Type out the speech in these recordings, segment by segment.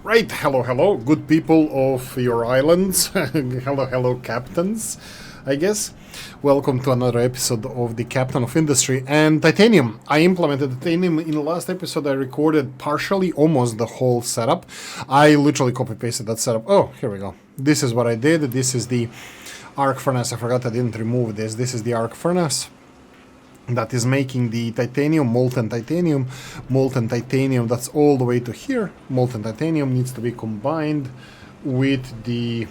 Right, hello, good people of your islands. Hello, captains, I guess. Welcome to another episode of the Captain of Industry and Titanium. I implemented Titanium in the last episode. I recorded partially, almost the whole setup. I literally copy-pasted that setup. Oh, here we go. This is what I did. This is the arc furnace. I forgot I didn't remove this. This is the arc furnace that is making the titanium, molten titanium. Molten titanium, that's all the way to here. Molten titanium needs to be combined with the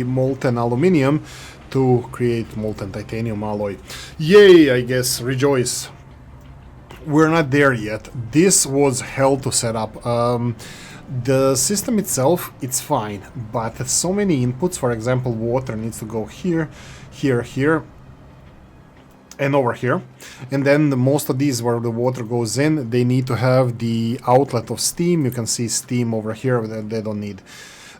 molten aluminium to create molten titanium alloy. Yay, I guess, rejoice. We're not there yet. This was hell to set up. The system itself, it's fine, but so many inputs. For example, water needs to go here, here, and over here. And then most of these where the water goes in, they need to have the outlet of steam. You can see steam over here that they don't need.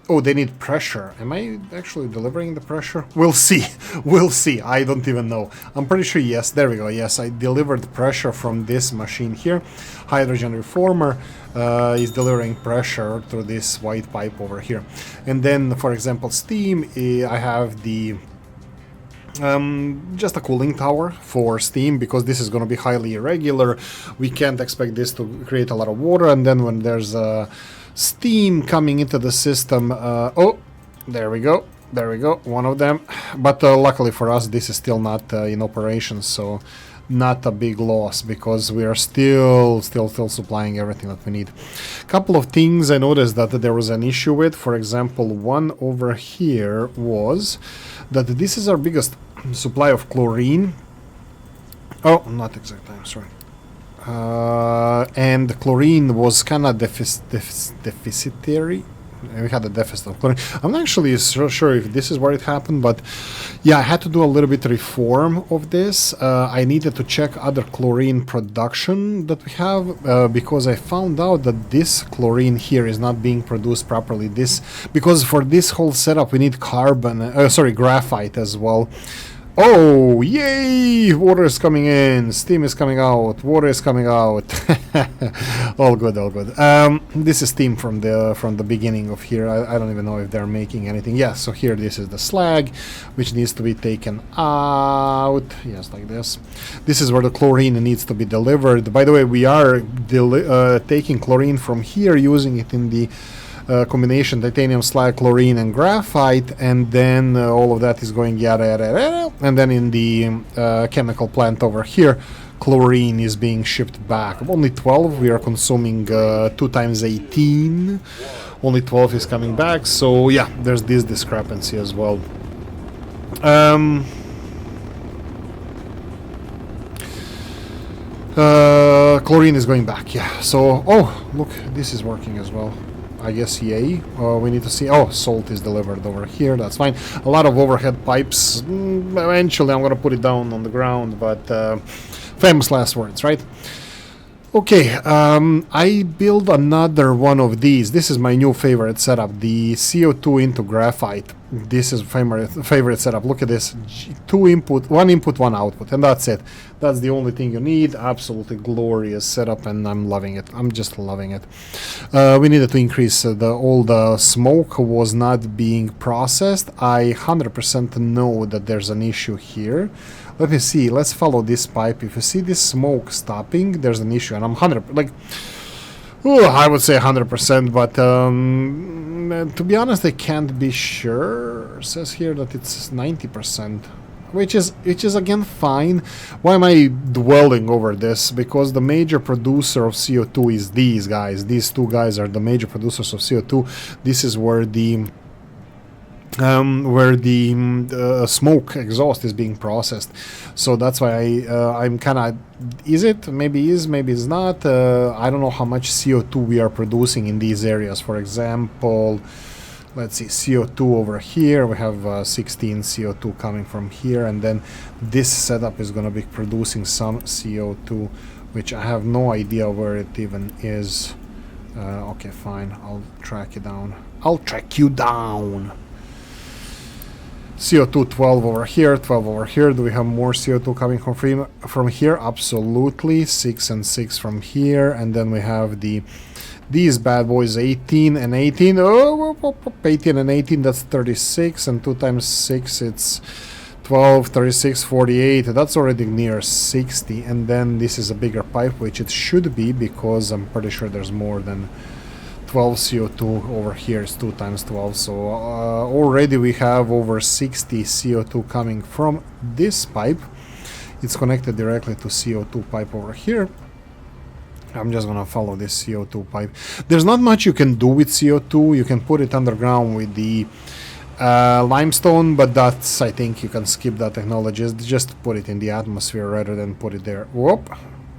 Oh, they need pressure. Am I actually delivering the pressure? We'll see. We'll see. I don't even know. I'm pretty sure yes. There we go. Yes, I delivered pressure from this machine here. Hydrogen reformer is delivering pressure through this white pipe over here. And then, for example, steam, I have the just a cooling tower for steam, because this is going to be highly irregular. We can't expect this to create a lot of water, and then when there's steam coming into the system, oh, there we go, one of them. But luckily for us, this is still not in operation, so not a big loss, because we are still supplying everything that we need. Couple of things I noticed that there was an issue with. For example, one over here was that this is our biggest supply of chlorine. Oh, not exactly, I'm sorry. And chlorine was kind of deficitary. We had a deficit of chlorine. I'm not actually so sure if this is where it happened, but yeah, I had to do a little bit reform of this. I needed to check other chlorine production that we have, because I found out that this chlorine here is not being produced properly. Because for this whole setup we need graphite as well. Oh, yay! Water is coming in, steam is coming out, water is coming out. All good, all good. This is steam from the beginning of here. I don't even know if they're making anything. Yeah, so here this is the slag, which needs to be taken out. Yes, like this. This is where the chlorine needs to be delivered. By the way, we are taking chlorine from here, using it in the combination titanium, slag, chlorine, and graphite, and then all of that is going yada, and then in the chemical plant over here, chlorine is being shipped back. Only 12, we are consuming 2 times 18, only 12 is coming back, so yeah, there's this discrepancy as well. Chlorine is going back, yeah, so, oh, look, this is working as well. I guess yay. We need to see. Oh, salt is delivered over here. That's fine. A lot of overhead pipes. Eventually, I'm gonna put it down on the ground. But famous last words, right? Okay. I build another one of these. This is my new favorite setup. The CO2 into graphite. This is favorite setup. Look at this. 2 input, 1 input, 1 output, and that's it. That's the only thing you need. Absolutely glorious setup, and I'm loving it. I'm just loving it. We needed to increase all the smoke was not being processed. I 100% know that there's an issue here. Let me see. Let's follow this pipe. If you see this smoke stopping, there's an issue, and I'm 100 I would say 100%, but to be honest, I can't be sure. It says here that it's 90%, which is again fine. Why am I dwelling over this? Because the major producer of CO2 is these guys. These 2 guys are the major producers of CO2. This is where the smoke exhaust is being processed, so that's why I'm kind of, is it, maybe is, maybe it's not. I don't know how much CO2 we are producing in these areas. For example, let's see, CO2 over here, we have 16 CO2 coming from here, and then this setup is going to be producing some CO2, which I have no idea where it even is. Okay, fine, I'll track you down. CO2 12 over here, 12 over here. Do we have more CO2 coming from here? Absolutely. 6 and 6 from here, and then we have these bad boys, 18 and 18. Oh, 18 and 18, that's 36, and 2 times 6, it's 12, 36, 48. That's already near 60, and then this is a bigger pipe, which it should be, because I'm pretty sure there's more than 12 CO2 over here. It's 2 times 12, so already we have over 60 CO2 coming from this pipe. It's connected directly to CO2 pipe over here. I'm just gonna follow this CO2 pipe. There's not much you can do with CO2. You can put it underground with the limestone, but that's, I think you can skip that technology. Just put it in the atmosphere rather than put it there. Whoop!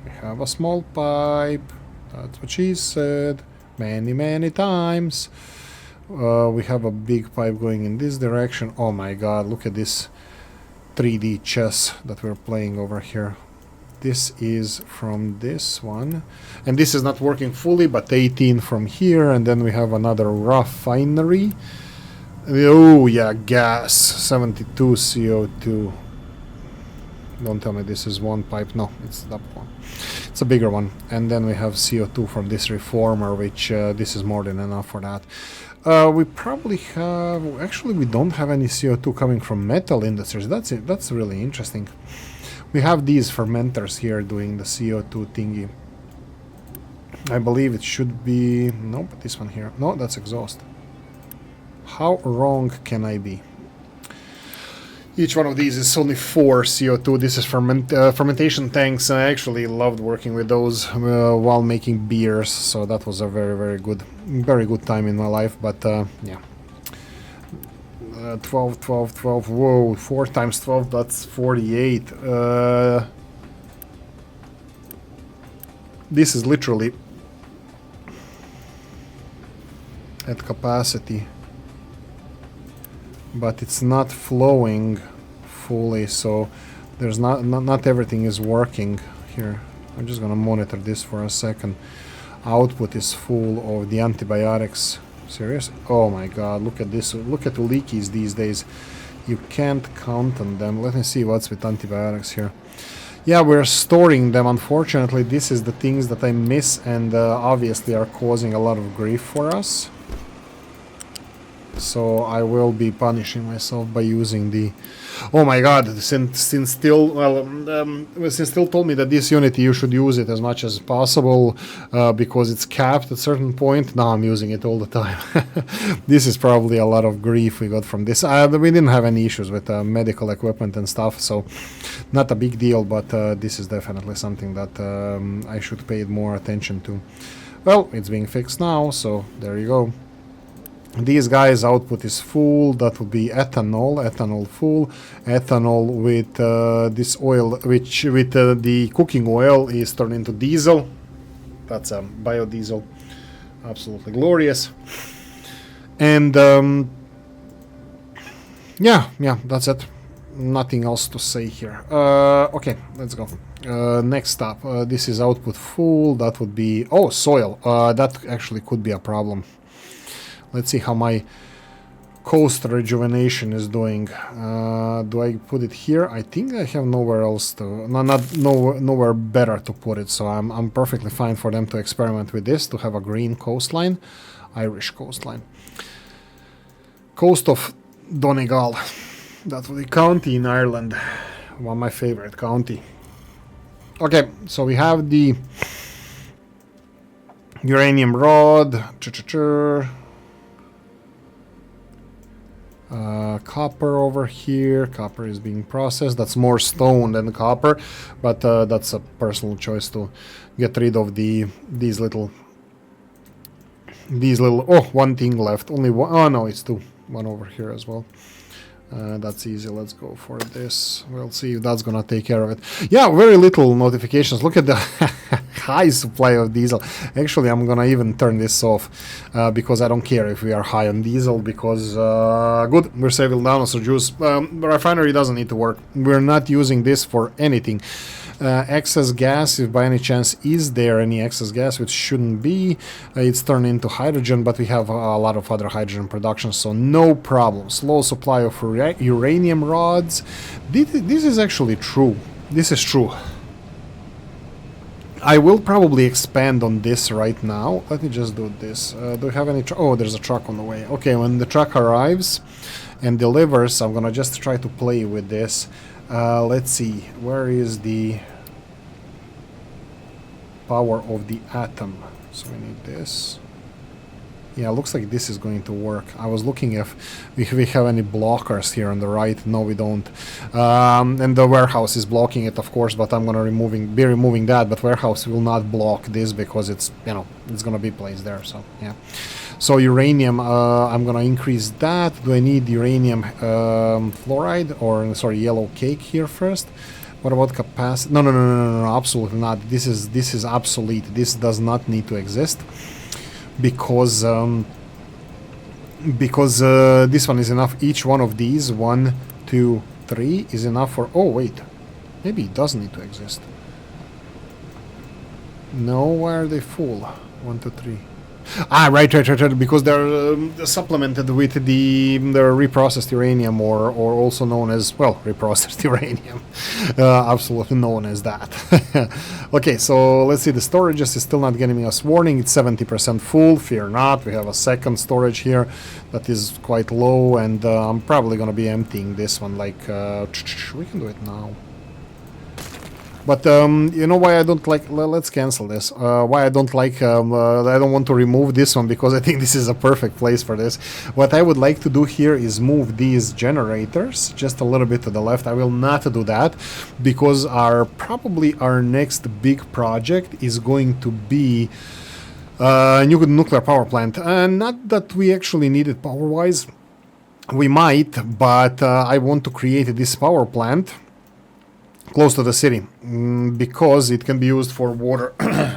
We have a small pipe. That's what she said. Many times. We have a big pipe going in this direction. Oh my god, look at this 3D chess that we're playing over here. This is from this one, and this is not working fully, but 18 from here, and then we have another refinery. Oh yeah, gas, 72 CO2. Don't tell me this is one pipe. No, it's that one. It's a bigger one. And then we have CO2 from this reformer, which this is more than enough for that. We probably have... Actually, we don't have any CO2 coming from metal industries. That's it. That's really interesting. We have these fermenters here doing the CO2 thingy. I believe it should be... Nope, this one here. No, that's exhaust. How wrong can I be? Each one of these is only 4 CO2. This is fermentation tanks. I actually loved working with those while making beers, so that was a very good time in my life. But yeah, 12, 12, 12. Whoa, 4 times 12. That's 48. This is literally at capacity, but it's not flowing fully, so there's not everything is working here. I'm just gonna monitor this for a second. Output is full of the antibiotics. Serious? Oh my god, look at this. Look at Oolykees these days. You can't count on them. Let me see what's with antibiotics here. Yeah, we're storing them. Unfortunately, this is the things that I miss, and obviously are causing a lot of grief for us. So I will be punishing myself by using the... Oh my god, since still told me that this Unity you should use it as much as possible because it's capped at a certain point. Now I'm using it all the time. This is probably a lot of grief we got from this. We didn't have any issues with medical equipment and stuff, so not a big deal, but this is definitely something that I should pay more attention to. Well, it's being fixed now, so there you go. These guys' output is full. That would be ethanol full. Ethanol with this oil, which with the cooking oil is turned into diesel. That's a biodiesel. Absolutely glorious. And yeah, that's it. Nothing else to say here. Okay, let's go. Next up, this is output full. That would be... Oh, soil. That actually could be a problem. Let's see how my coast rejuvenation is doing. Do I put it here? I think I have nowhere else to... nowhere better to put it, so I'm perfectly fine for them to experiment with this, to have a green coastline. Irish coastline. Coast of Donegal. That was the county in Ireland. One of my favorite county. Okay, so we have the uranium rod. Copper over here. Copper is being processed. That's more stone than copper, but that's a personal choice to get rid of these little. Oh, one thing left. Only one. Oh no, it's 2. One over here as well. That's easy. Let's go for this. We'll see if that's gonna take care of it. Yeah, very little notifications. Look at the high supply of diesel. Actually, I'm gonna even turn this off because I don't care if we are high on diesel, because good, we're saving dinosaur juice. The refinery doesn't need to work. We're not using this for anything. Excess gas, if by any chance is there any excess gas, which shouldn't be, it's turned into hydrogen, but we have a lot of other hydrogen production, so no problem. Slow supply of uranium rods. This is actually true. This is true. I will probably expand on this right now. Let me just do this. Do we have any... Oh, there's a truck on the way. Okay, when the truck arrives and delivers, I'm gonna just try to play with this. Let's see. Where is the power of the atom? So we need this. Yeah, looks like this is going to work. I was looking if we have any blockers here on the right. No, we don't. And the warehouse is blocking it, of course, but I'm gonna be removing that. But warehouse will not block this because it's, you know, it's gonna be placed there. So yeah. So uranium, I'm gonna increase that. Do I need uranium fluoride or sorry, yellow cake here first? What about capacity? No, absolutely not. This is obsolete. This does not need to exist. Because this one is enough. Each one of these, 1, 2, 3, is enough for... Oh, wait. Maybe it does need to exist. No, why are they full? 1, 2, 3. Ah, right, because they're supplemented with the reprocessed uranium, or also known as, well, reprocessed uranium. Absolutely known as that. Okay, so let's see, the storage is still not giving us warning. It's 70% full. Fear not, we have a second storage here that is quite low, and I'm probably going to be emptying this one, like, we can do it now. But you know why I don't like... Let's cancel this. Why I don't like... I don't want to remove this one, because I think this is a perfect place for this. What I would like to do here is move these generators just a little bit to the left. I will not do that, because probably our next big project is going to be a new nuclear power plant. Not that we actually need it power-wise. We might, but I want to create this power plant close to the city, because it can be used for water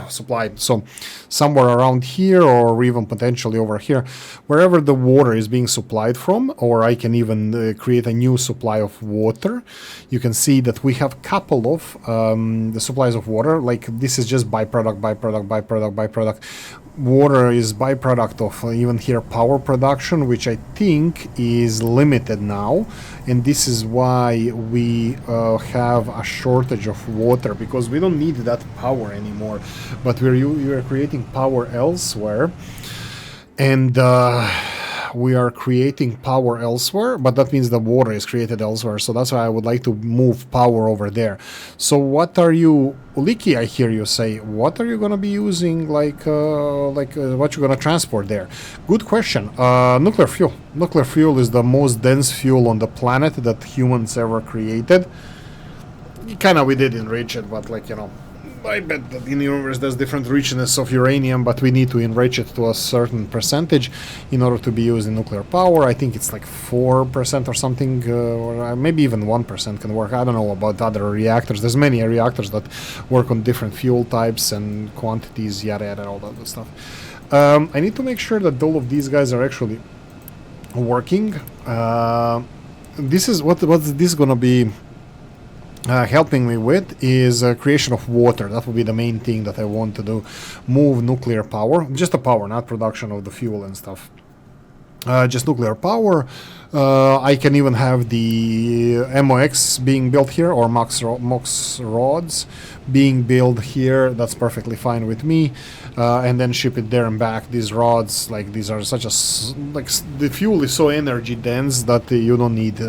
supply. So somewhere around here, or even potentially over here, wherever the water is being supplied from, or I can even create a new supply of water. You can see that we have a couple of the supplies of water. Like, this is just byproduct. Water is byproduct of even here power production, which I think is limited now, and this is why we have a shortage of water, because we don't need that power anymore, but we're creating power elsewhere, and we are creating power elsewhere, but that means the water is created elsewhere, so that's why I would like to move power over there. So what are you, Oolykee, I hear you say, what are you going to be using, what you're going to transport there? Good question. Nuclear fuel. Nuclear fuel is the most dense fuel on the planet that humans ever created. Kind of we did enrich it, but like, you know, I bet that in the universe there's different richness of uranium, but we need to enrich it to a certain percentage in order to be used in nuclear power. I think it's like 4% or something, or maybe even 1% can work. I don't know about other reactors. There's many reactors that work on different fuel types and quantities, yada yada, all that good stuff. I need to make sure that all of these guys are actually working. This is what's this gonna be helping me with is creation of water. That will be the main thing that I want to do. Move nuclear power, just the power, not production of the fuel and stuff. Just nuclear power. I can even have the MOX being built here, or MOX rods being built here. That's perfectly fine with me. And then ship it there and back. These rods, like, these are such a... like, the fuel is so energy dense that you don't need...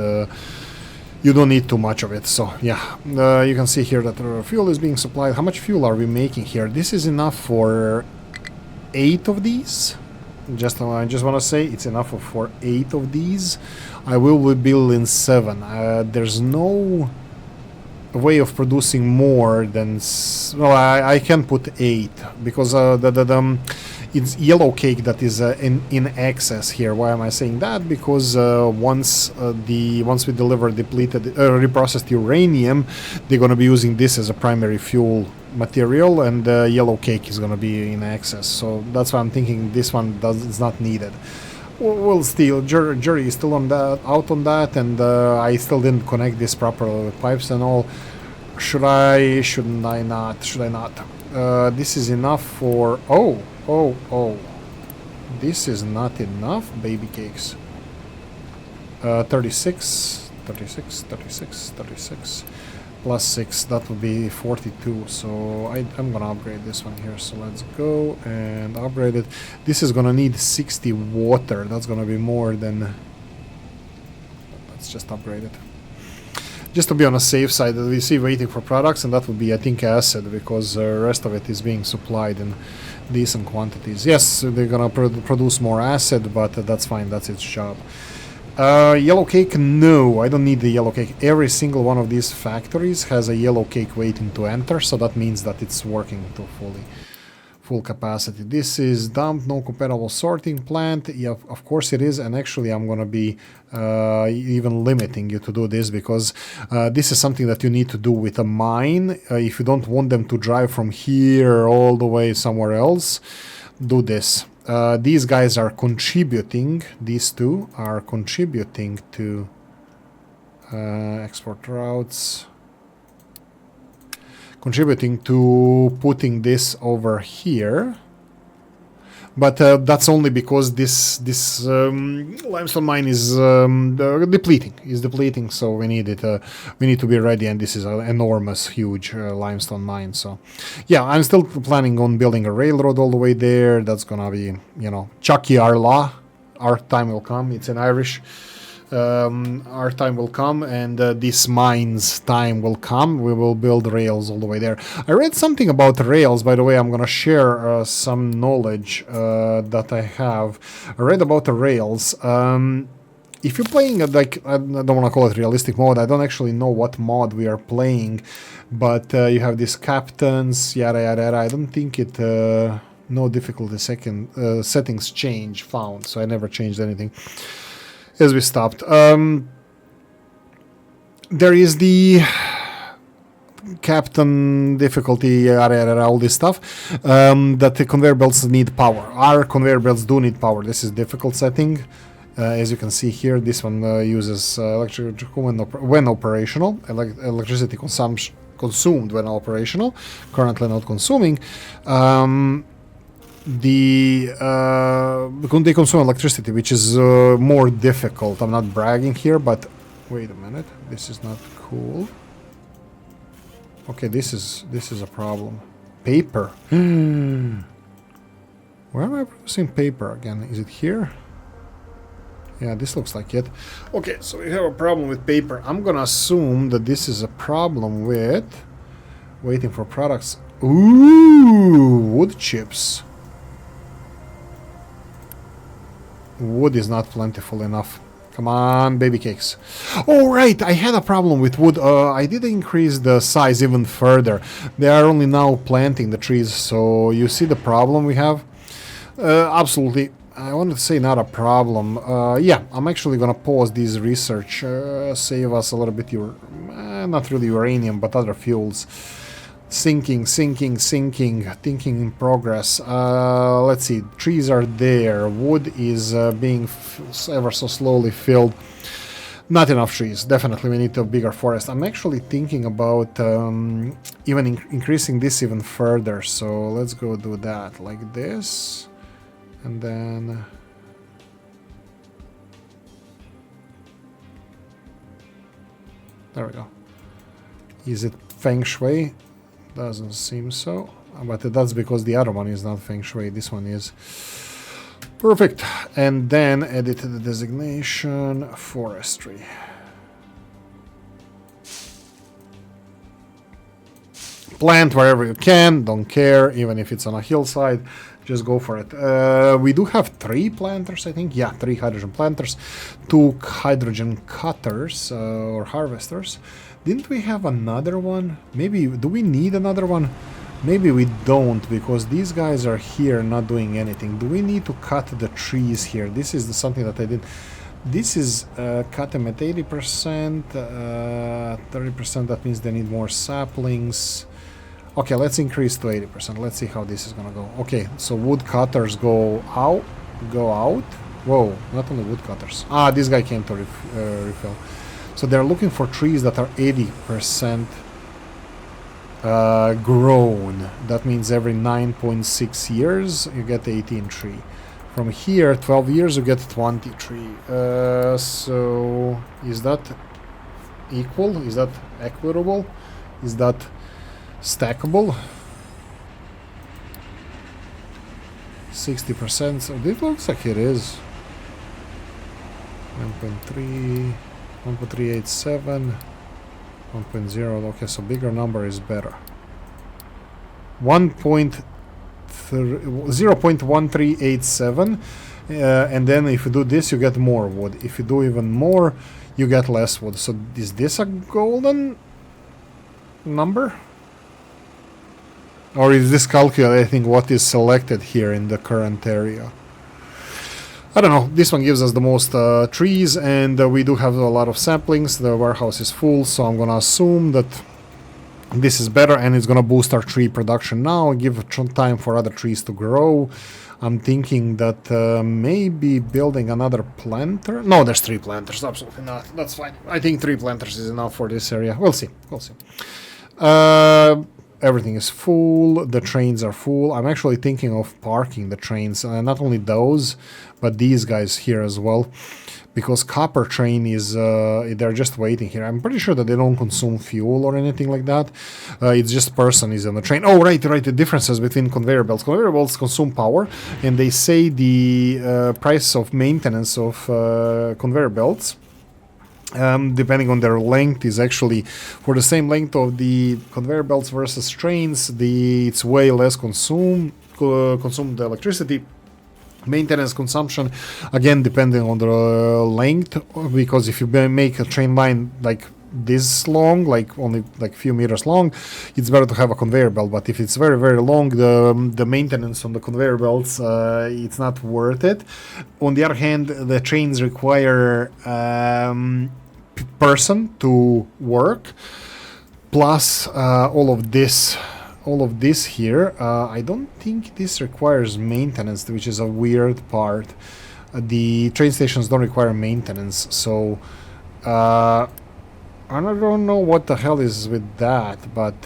you don't need too much of it. So yeah, you can see here that fuel is being supplied. How much fuel are we making here? This is enough for 8 of these. I just want to say it's enough for 8 of these. I will be building 7. There's no way of producing more than... well, I can put 8, because it's yellow cake that is in excess here. Why am I saying that? Because once we deliver depleted reprocessed uranium, they're going to be using this as a primary fuel material, and yellow cake is going to be in excess. So that's why I'm thinking this one is not needed. Well, still, jury is still on that, out on that, and I still didn't connect this properly with pipes and all. Should I? Shouldn't I not? Should I not? This is enough for... Oh. This is not enough, baby cakes. 36 plus 6, that would be 42. So I'm gonna upgrade this one here. So let's go and upgrade it. This is gonna need 60 water. That's gonna be more than... Let's just upgrade it. Just to be on a safe side, we see waiting for products, and that would be, I think, acid, because the rest of it is being supplied in decent quantities. Yes, they're gonna produce more acid, but that's fine, that's its job. Yellow cake, no, I don't need the yellow cake. Every single one of these factories has a yellow cake waiting to enter, so that means that it's working to full capacity. This is dumped, no compatible sorting plant. Yeah, of course it is, and actually I'm gonna be even limiting you to do this, because this is something that you need to do with a mine. If you don't want them to drive from here all the way somewhere else, do this. These guys are contributing, these two are contributing to export routes, contributing to putting this over here, but that's only because this limestone mine is depleting, so we need it. We need to be ready, and this is an enormous, huge limestone mine. So, yeah, I'm still planning on building a railroad all the way there. That's gonna be, you know, Chucky Arla. Our time will come. It's in Irish. Our time will come, and this mine's time will come. We will build rails all the way there. I read something about rails, by the way. I'm gonna share some knowledge that I have. I read about the rails. If you're playing like, I don't want to call it realistic mode, I don't actually know what mod we are playing, but you have these captains, yada yada yada. I don't think it no difficulty settings change found, so I never changed anything as we stopped. There is the captain difficulty, all this stuff, that the conveyor belts need power. Our conveyor belts do need power. This is difficult setting. As you can see here, this one uses electrical when operational, electricity consumed when operational, currently not consuming. They consume electricity, which is more difficult. I'm not bragging here, but wait a minute, this is not cool. Okay, this is a problem. Paper. Where am I producing paper again? Is it here? Yeah, this looks like it. Okay, so we have a problem with paper. I'm gonna assume that this is a problem with waiting for products. Ooh, wood chips. Wood is not plentiful enough. Come on, baby cakes. Oh, right, I had a problem with wood. I did increase the size even further. They are only now planting the trees, so you see the problem we have? Absolutely. I wanted to say not a problem. Yeah, I'm actually gonna pause this research. Save us a little bit, not really uranium, but other fuels. Sinking in progress. Let's see, trees are there, wood is being ever so slowly filled. Not enough trees, definitely we need a bigger forest. I'm actually thinking about even increasing this even further, so let's go do that, like this, and then... There we go. Is it feng shui? Doesn't seem so, but that's because the other one is not feng shui, this one is. Perfect. And then edit the designation, forestry. Plant wherever you can, don't care, even if it's on a hillside, just go for it. We do have 3 planters, I think. Yeah, 3 hydrogen planters, 2 hydrogen cutters or harvesters. Didn't we have another one? Maybe, do we need another one? Maybe we don't, because these guys are here not doing anything. Do we need to cut the trees here? This is something that I did. This is cut them at 80%, 30%, that means they need more saplings. Okay, let's increase to 80%. Let's see how this is gonna go. Okay, so wood cutters go out. Whoa, not only wood cutters. Ah, this guy came to refill. So they're looking for trees that are 80%. grown. That means every 9.6 years you get 18 tree. From here, 12 years you get 20 tree. So is that equal? Is that equitable? Is that stackable? 60%. So this looks like it is. 1.3, 1.387, 1.0. Okay, so bigger number is better. 0.1387, and then if you do this, you get more wood. If you do even more, you get less wood. So is this a golden number? Or is this calculating what is selected here in the current area? I don't know. This one gives us the most trees, and we do have a lot of saplings. The warehouse is full, so I'm gonna assume that this is better, and it's gonna boost our tree production now, give time for other trees to grow. I'm thinking that maybe building another planter. No, there's 3 planters. Absolutely not. That's fine. I think 3 planters is enough for this area. We'll see. We'll see. Everything is full. The trains are full. I'm actually thinking of parking the trains. Not only those, but these guys here as well. Because copper train is, they're just waiting here. I'm pretty sure that they don't consume fuel or anything like that. It's just person is on the train. Oh, right. The differences between conveyor belts. Conveyor belts consume power, and they say the price of maintenance of conveyor belts, depending on their length, is actually for the same length of the conveyor belts versus trains. It's way less consumed electricity. Maintenance consumption, again, depending on the length, because if you make a train line like this long, like only like few meters long, it's better to have a conveyor belt. But if it's very, very long, the maintenance on the conveyor belts, it's not worth it. On the other hand, the trains require person to work, plus all of this here. I don't think this requires maintenance, which is a weird part. The train stations don't require maintenance, so I don't know what the hell is with that, but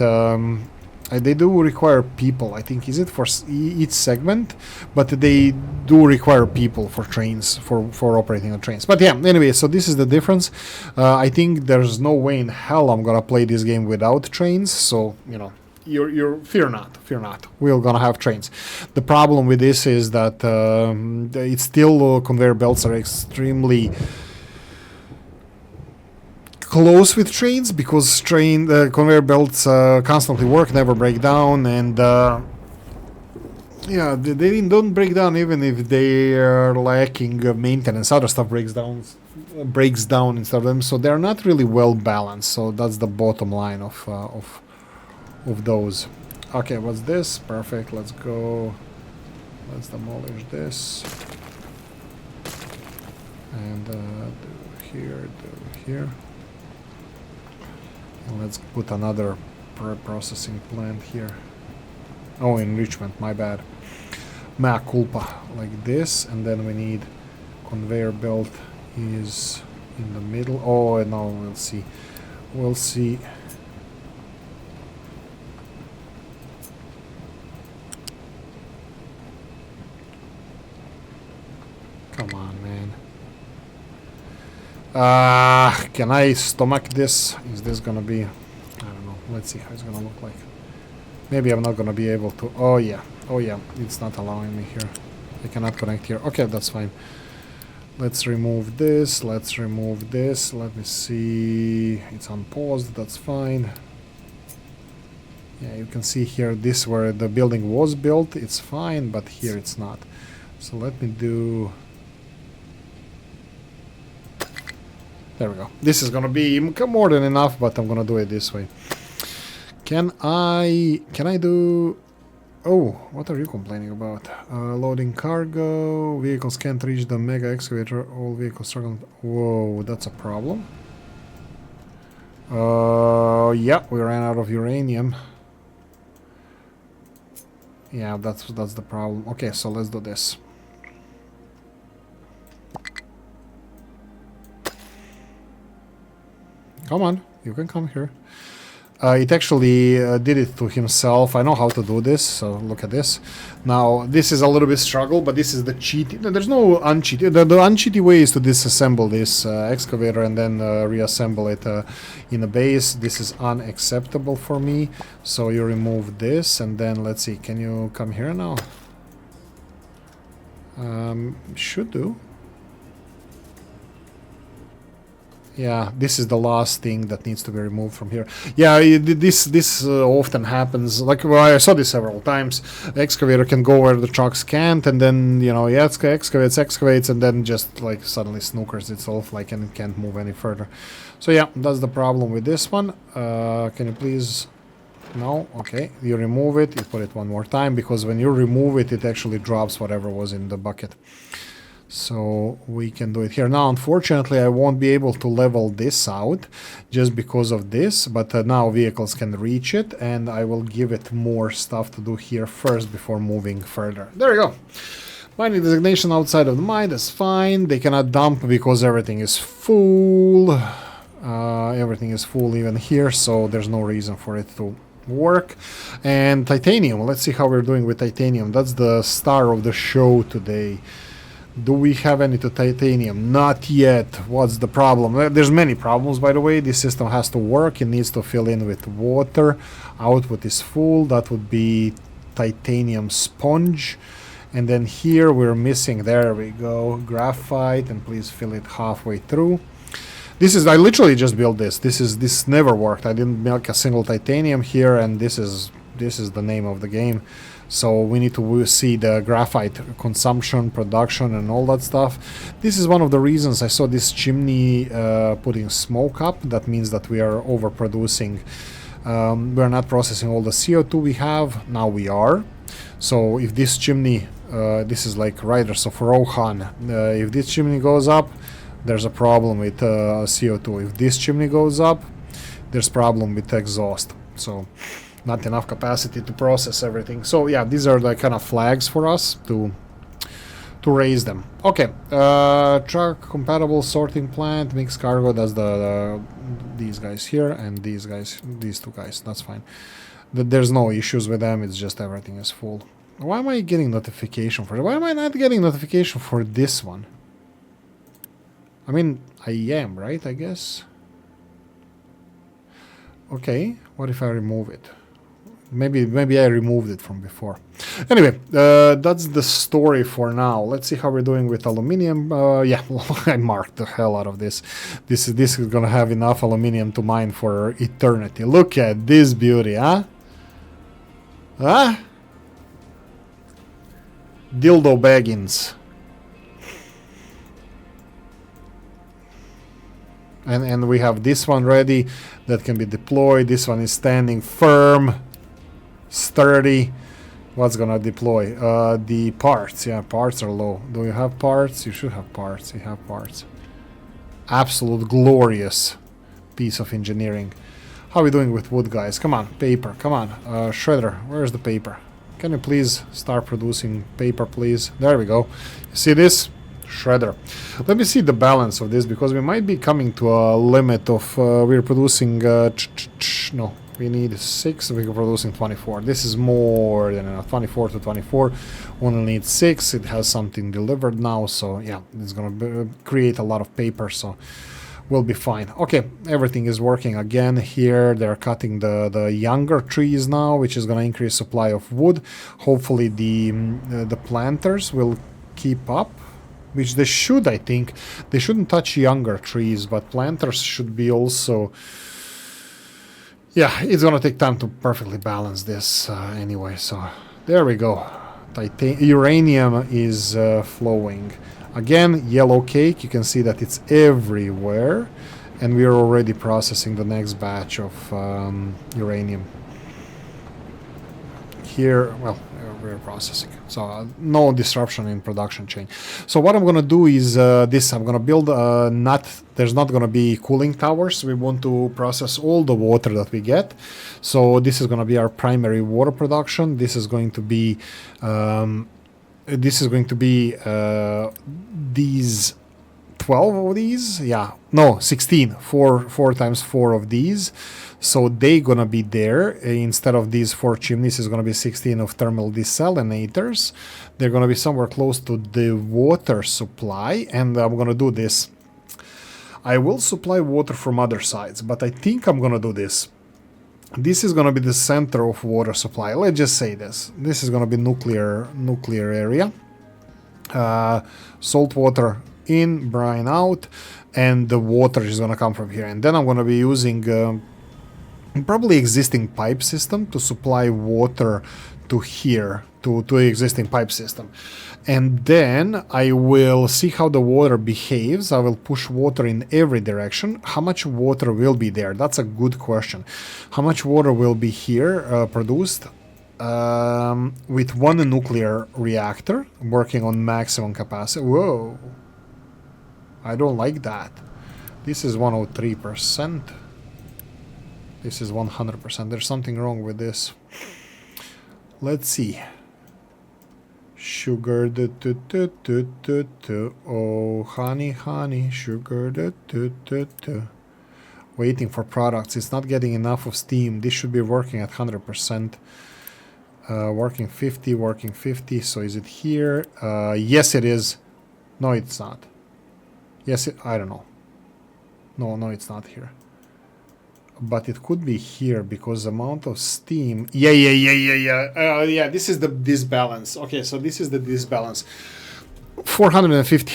they do require people. I think, is it for each segment, but they do require people for trains, for operating the trains. But yeah, anyway, so this is the difference. I think there's no way in hell I'm gonna play this game without trains, so you know, you're fear not, we're gonna have trains. The problem with this is that it's still conveyor belts are extremely close with trains, because conveyor belts constantly work, never break down, and yeah, they don't break down even if they are lacking maintenance. Other stuff breaks down instead of them, so they're not really well balanced. So that's the bottom line of those. Okay, what's this? Perfect. Let's go. Let's demolish this. And do here. And let's put another processing plant here. Oh, enrichment, my bad. Mea culpa. Like this, and then we need conveyor belt is in the middle. Oh, no, we'll see. We'll see. Come on, man. Can I stomach this? Is this gonna be... I don't know. Let's see how it's gonna look like. Maybe I'm not gonna be able to... Oh yeah, it's not allowing me here. I cannot connect here. Okay, that's fine. Let's remove this. Let me see. It's unpaused, that's fine. Yeah, you can see here this where the building was built. It's fine, but here it's not. So let me do... There we go. This is gonna be more than enough, but I'm gonna do it this way. Can I do... Oh, what are you complaining about? Loading cargo, vehicles can't reach the mega excavator, all vehicles struggle. Whoa, that's a problem. Yeah, we ran out of uranium. Yeah, that's the problem. Okay, so let's do this. Come on, you can come here. It actually did it to himself. I know how to do this, so look at this. Now, this is a little bit struggle, but this is the cheat. No, there's no uncheaty. The uncheaty way is to disassemble this excavator and then reassemble it in a base. This is unacceptable for me. So you remove this, and then let's see. Can you come here now? Should do. Yeah, this is the last thing that needs to be removed from here. Yeah, this often happens. Like, well, I saw this several times. The excavator can go where the trucks can't, and then, you know, yeah, it excavates, and then just, like, suddenly snookers itself, like, and it can't move any further. So, yeah, that's the problem with this one. Can you please... No? Okay. You remove it, you put it one more time, because when you remove it, it actually drops whatever was in the bucket. So we can do it here. Now, unfortunately, I won't be able to level this out just because of this, but now vehicles can reach it, and I will give it more stuff to do here first before moving further. There we go. Mining designation outside of the mine, that's fine. They cannot dump because everything is full. Everything is full even here, so there's no reason for it to work. And titanium, let's see how we're doing with titanium. That's the star of the show today. Do we have any to titanium? Not yet. What's the problem? There's many problems, by the way. This system has to work. It needs to fill in with water. Output is full. That would be titanium sponge. And then here we're missing, there we go, graphite, and please fill it halfway through. This is, I literally just built this. This never worked. I didn't make a single titanium here, and this is the name of the game. So we need to see the graphite consumption, production, and all that stuff. This is one of the reasons I saw this chimney putting smoke up. That means that we are overproducing. We're not processing all the CO2 we have. Now we are. So if this chimney, this is like Rider, so for Rohan, if this chimney goes up, there's a problem with CO2. If this chimney goes up, there's problem with exhaust. So not enough capacity to process everything. So yeah, these are the kind of flags for us to raise them. Okay, truck compatible sorting plant, mixed cargo. That's these guys here and these guys, these two guys. That's fine. There's no issues with them. It's just everything is full. Why am I getting notification for it? Why am I not getting notification for this one? I mean, I am, right? I guess. Okay, what if I remove it? Maybe I removed it from before. Anyway, that's the story for now. Let's see how we're doing with aluminium. Yeah, I marked the hell out of this. This is gonna have enough aluminium to mine for eternity. Look at this beauty, huh? Huh? Dildo Baggins. And we have this one ready that can be deployed. This one is standing firm, sturdy. What's gonna deploy? The parts. Yeah, parts are low. Do you have parts? You should have parts. You have parts. Absolute glorious piece of engineering. How are we doing with wood, guys? Come on, paper. Come on, shredder. Where's the paper? Can you please start producing paper, please? There we go. You see this? Shredder. Let me see the balance of this, because we might be coming to a limit of we're producing no, we need 6, we're producing 24. This is more than enough. 24 to 24, only need 6. It has something delivered now, so yeah, it's gonna create a lot of paper, so we'll be fine. Okay, everything is working again here. They're cutting the younger trees now, which is gonna increase supply of wood. Hopefully the planters will keep up, which they should, I think. They shouldn't touch younger trees, but planters should be also... Yeah, it's gonna take time to perfectly balance this anyway, so there we go. Uranium is flowing. Again, yellow cake, you can see that it's everywhere, and we are already processing the next batch of uranium. Here, well, we're processing, so no disruption in production chain. So what I'm gonna do is this. I'm gonna build there's not gonna be cooling towers. We want to process all the water that we get. So this is gonna be our primary water production. This is going to be these 12 of these. Yeah, no, 16. 4 times 4 of these. So they gonna be there. Instead of these 4 chimneys, is gonna be 16 of thermal desalinators. They're gonna be somewhere close to the water supply, and I'm gonna do this. I will supply water from other sides, but I think I'm gonna do this. This is gonna be the center of water supply. Let's just say this. This is gonna be nuclear area. Salt water in, brine out, and the water is gonna come from here. And then I'm gonna be using probably existing pipe system to supply water to here, to existing pipe system. And then I will see how the water behaves. I will push water in every direction. How much water will be there? That's a good question. How much water will be here produced? With one nuclear reactor working on maximum capacity. Whoa. I don't like that. This is 103%. This is 100%. There's something wrong with this. Let's see. Sugar, oh, honey, sugar, waiting for products. It's not getting enough of steam. This should be working at 100%. Working 50. So is it here? Yes, it is. No, it's not. Yes, I don't know. No, it's not here. But it could be here because the amount of steam. Yeah. This is the disbalance. Okay, so this is the disbalance. 450.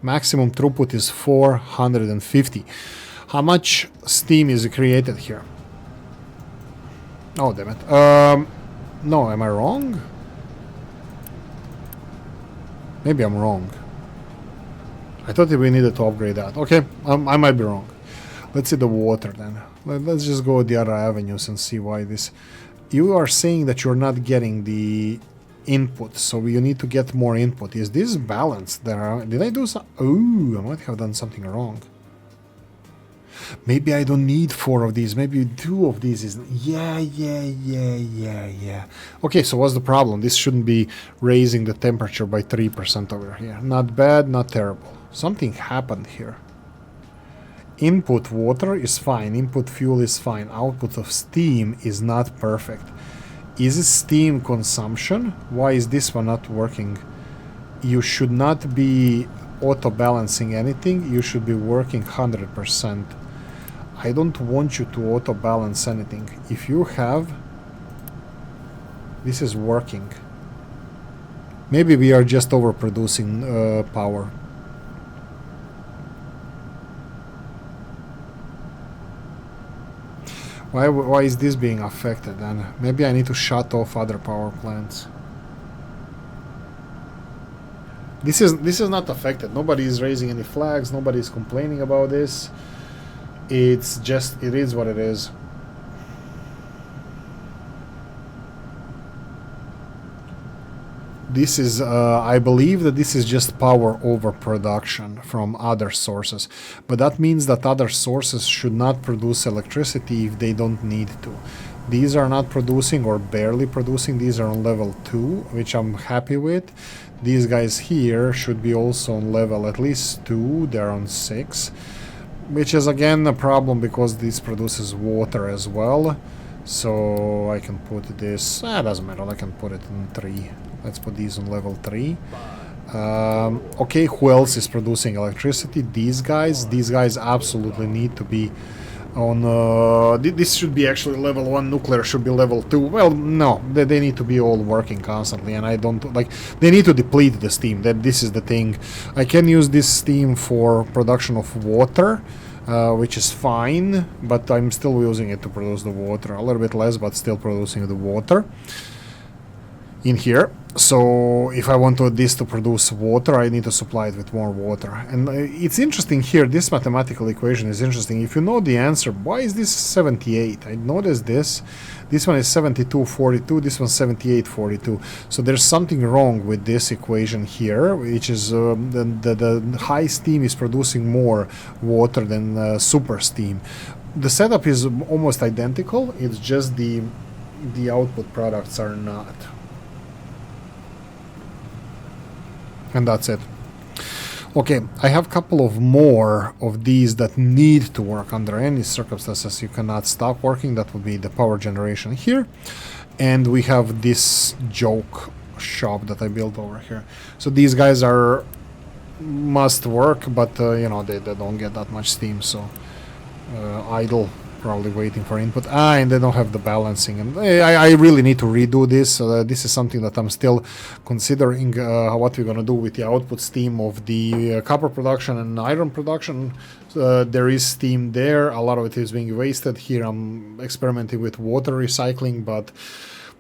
Maximum throughput is 450. How much steam is created here? Oh, damn it. No, am I wrong? Maybe I'm wrong. I thought we needed to upgrade that. Okay, I might be wrong. Let's see the water then. Let's just go the other avenues and see why this... You are saying that you're not getting the input, so you need to get more input. Is this balanced? Did I do some... Ooh, I might have done something wrong. Maybe I don't need 4 of these. Maybe 2 of these is... Yeah. Okay, so what's the problem? This shouldn't be raising the temperature by 3% over here. Not bad, not terrible. Something happened here. Input water is fine. Input fuel is fine. Output of steam is not perfect. Is it steam consumption? Why is this one not working? You should not be auto-balancing anything. You should be working 100%. I don't want you to auto-balance anything. If you have... This is working. Maybe we are just overproducing power. Why is this being affected then? Maybe I need to shut off other power plants. This is not affected. Nobody is raising any flags. Nobody is complaining about this. It's just, it is what it is. This is, I believe that this is just power overproduction from other sources. But that means that other sources should not produce electricity if they don't need to. These are not producing or barely producing. These are on level 2, which I'm happy with. These guys here should be also on level at least 2. They're on 6. Which is again a problem because this produces water as well. So I can put this... doesn't matter, I can put it in 3. Let's put these on level 3. Okay, who else is producing electricity? These guys absolutely need to be on... this should be actually level 1, nuclear should be level 2. Well, no, they need to be all working constantly, and I don't... like, they need to deplete the steam. This is the thing. I can use this steam for production of water, which is fine, but I'm still using it to produce the water. A little bit less, but still producing the water in here. So if I want this to produce water, I need to supply it with more water. And it's interesting here, this mathematical equation is interesting. If you know the answer, why is this 78? I noticed this. This one is 7242, this one's 7842. So there's something wrong with this equation here, which is the high steam is producing more water than super steam. The setup is almost identical, it's just the output products are not. And that's it. Okay, I have a couple of more of these that need to work under any circumstances. You cannot stop working. That would be the power generation here. And we have this joke shop that I built over here. So these guys are must work, but you know, they don't get that much steam, so idle, probably waiting for input. And they don't have the balancing, and I really need to redo this. This is something that I'm still considering what we're gonna do with the output steam of the copper production and iron production. There is steam there, a lot of it is being wasted. Here I'm experimenting with water recycling, but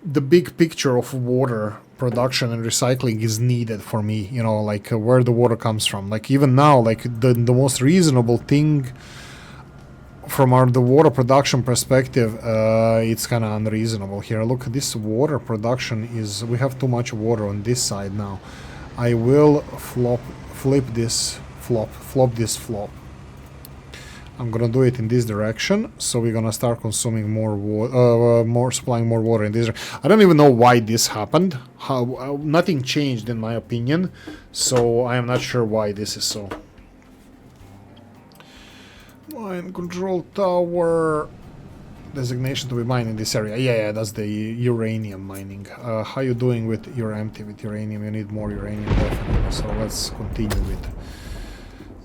the big picture of water production and recycling is needed for me, you know, like where the water comes from. Like even now, like the most reasonable thing from the water production perspective, it's kind of unreasonable here. Look, this water production is, we have too much water on this side now. I will flop this flop. I'm gonna do it in this direction, so we're gonna start consuming more water, supplying more water in this. I don't even know why this happened. Nothing changed in my opinion, so I am not sure why this is so. Mine control tower designation to be mined in this area. Yeah, that's the uranium mining. How you doing with you're empty with uranium? You need more uranium definitely. So let's continue with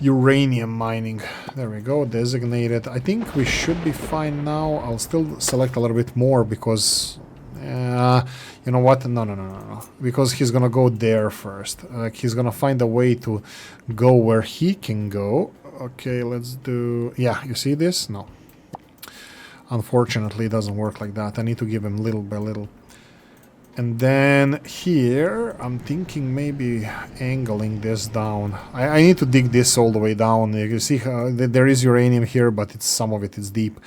uranium mining. There we go, designated. I think we should be fine now. I'll still select a little bit more because you know what, no, because he's gonna go there first. He's gonna find a way to go where he can go. Okay, let's do, yeah, you see this? No, unfortunately it doesn't work like that. I need to give him little by little. And then here, I'm thinking maybe angling this down. I need to dig this all the way down. You see there is uranium here, but some of it is deep.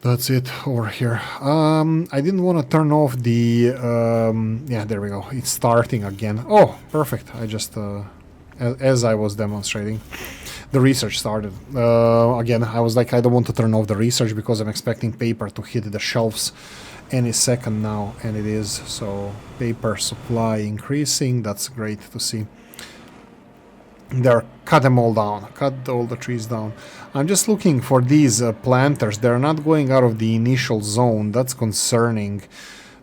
That's it over here. I didn't want to turn off the... yeah, there we go. It's starting again. Oh, perfect. I just... as I was demonstrating, the research started. Again, I was like, I don't want to turn off the research because I'm expecting paper to hit the shelves any second now, and it is. So paper supply increasing. That's great to see. They're cut them all down, cut all the trees down. I'm just looking for these planters. They're not going out of the initial zone. That's concerning,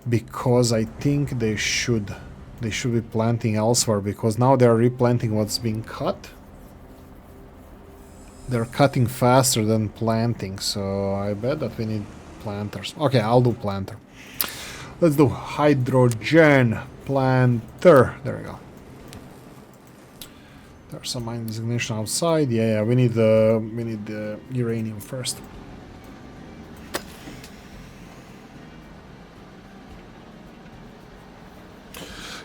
because I think they should be planting elsewhere, because now they're replanting what's being cut. They're cutting faster than planting, so I bet that we need planters. Okay, I'll do planter. Let's do hydrogen planter. There we go. There's some mine designation outside. Yeah, we need the uranium first.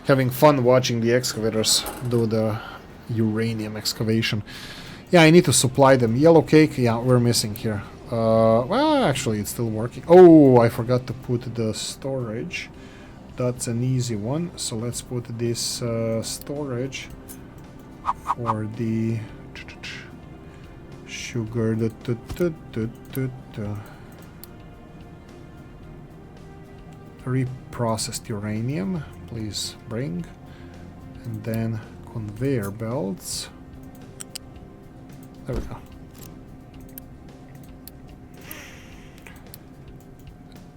Having fun watching the excavators do the uranium excavation. Yeah, I need to supply them. Yellow cake, yeah, we're missing here. Well, actually, it's still working. Oh, I forgot to put the storage. That's an easy one. So let's put this storage for the sugar. Reprocessed uranium, please bring. And then conveyor belts. There we go.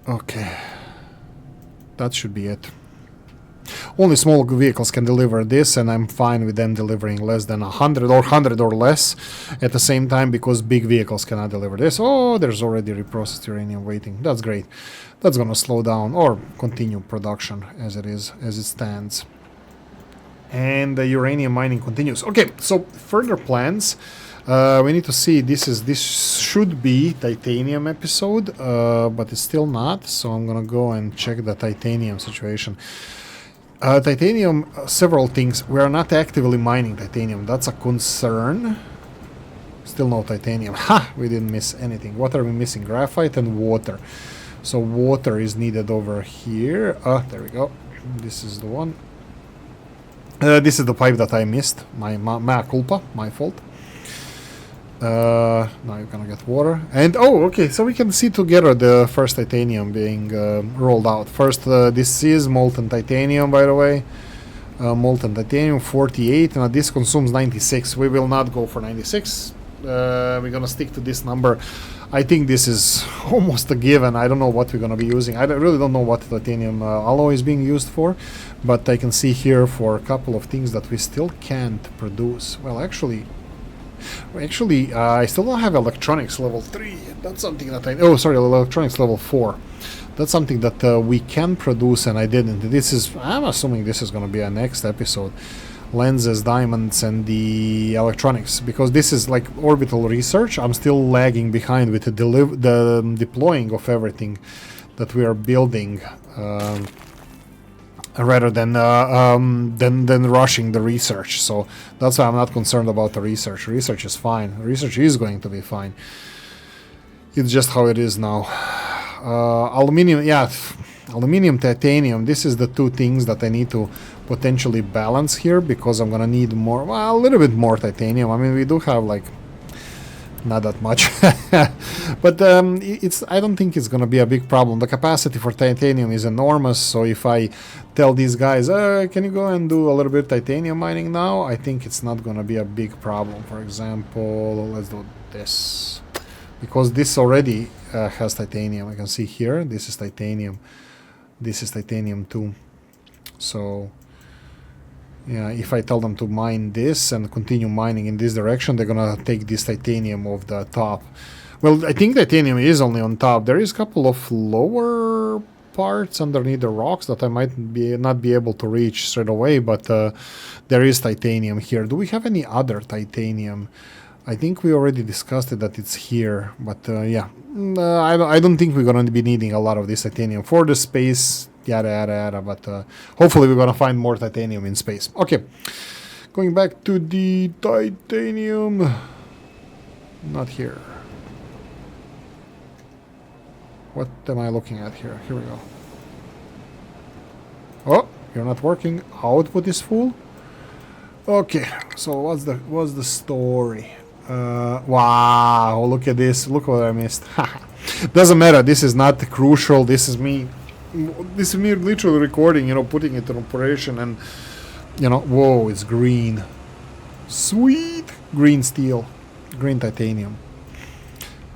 Okay, that should be it. Only small vehicles can deliver this, and I'm fine with them delivering less than 100 or 100 or less at the same time, because big vehicles cannot deliver this. Oh, there's already reprocessed uranium waiting. That's great. That's gonna slow down or continue production as it is, as it stands. And the uranium mining continues. Okay, so further plans. We need to see, this should be titanium episode, but it's still not, so I'm gonna go and check the titanium situation. Titanium, several things. We are not actively mining titanium. That's a concern. Still no titanium. Ha! We didn't miss anything. What are we missing? Graphite and water. So water is needed over here. There we go. This is the one. This is the pipe that I missed. My culpa. My fault. Now you're gonna get water. And oh, okay, so we can see together the first titanium being rolled out. First, this is molten titanium, by the way. Molten titanium 48, and this consumes 96. We will not go for 96. We're gonna stick to this number. I think this is almost a given. I don't know what we're gonna be using. I really don't know what titanium alloy is being used for, but I can see here for a couple of things that we still can't produce. Well, actually, I still don't have electronics level 3. That's something that oh, sorry, electronics level 4. That's something that we can produce, and I didn't. I'm assuming this is going to be a next episode. Lenses, diamonds, and the electronics. Because this is like orbital research. I'm still lagging behind with the deploying of everything that we are building. Rather than rushing the research. So that's why I'm not concerned about the research. Research is fine. Research is going to be fine. It's just how it is now. Aluminium, yeah, aluminium, titanium. This is the two things that I need to potentially balance here, because I'm gonna need more, well, a little bit more titanium. I mean, we do have like not that much, but I don't think it's gonna be a big problem. The capacity for titanium is enormous, so if I tell these guys, can you go and do a little bit of titanium mining now, I think it's not gonna be a big problem. For example, let's do this, because this already has titanium. I can see here, this is titanium too. So yeah, if I tell them to mine this and continue mining in this direction, they're gonna take this titanium off the top. Well, I think titanium is only on top. There is a couple of lower parts underneath the rocks that I might not be able to reach straight away, but there is titanium here. Do we have any other titanium? I think we already discussed it, that it's here, but yeah, I don't think we're gonna be needing a lot of this titanium for the space, yada yada yada, but hopefully we're gonna find more titanium in space. Okay, going back to the titanium, not here. What am I looking at here? Here we go. Oh, you're not working. Output is full. Okay, so what's the story? Wow, look at this. Look what I missed. Doesn't matter. This is not crucial. This is me literally recording, you know, putting it in operation, and you know, whoa, it's green. Sweet green steel, green titanium.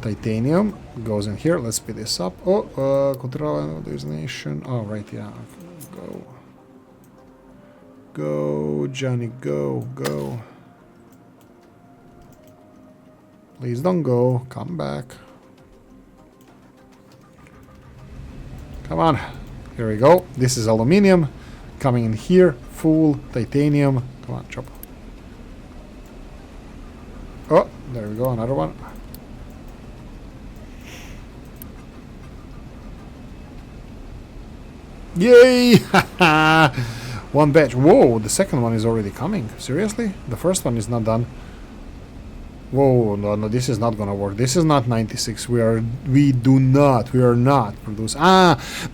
Titanium goes in here. Let's speed this up. Oh, control destination. Oh, right, yeah. Go, Johnny, go. Please don't go. Come back. Come on. Here we go. This is aluminium. Coming in here. Full titanium. Come on, chop. Oh, there we go. Another one. Yay! One batch. Whoa, the second one is already coming. Seriously? The first one is not done. Whoa, no, this is not gonna work. This is not 96. We are not producing.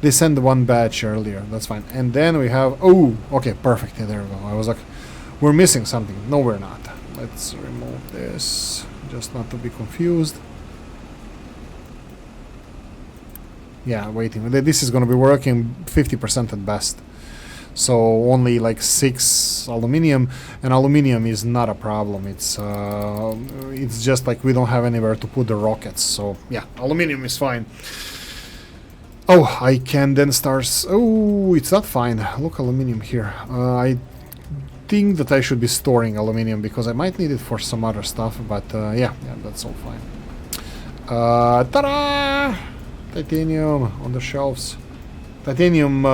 They sent one batch earlier. That's fine. And then we have, oh, okay, perfect. Yeah, there we go. I was like, we're missing something. No, we're not. Let's remove this, just not to be confused. Yeah, waiting. This is gonna be working 50% at best. So only like 6 aluminium, and aluminium is not a problem. It's just like we don't have anywhere to put the rockets. So yeah, aluminium is fine. Oh, I can then start. Oh, it's not fine. Look, aluminium here. I think that I should be storing aluminium because I might need it for some other stuff. But yeah, that's all fine. Ta-da! Titanium on the shelves. Titanium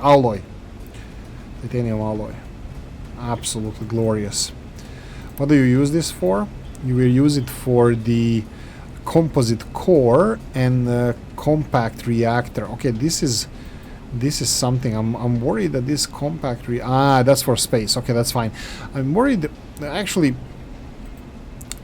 alloy. Titanium alloy. Absolutely glorious. What do you use this for? You will use it for the composite core and compact reactor. Okay, this is something. I'm worried that this compact that's for space. Okay, that's fine. I'm worried actually.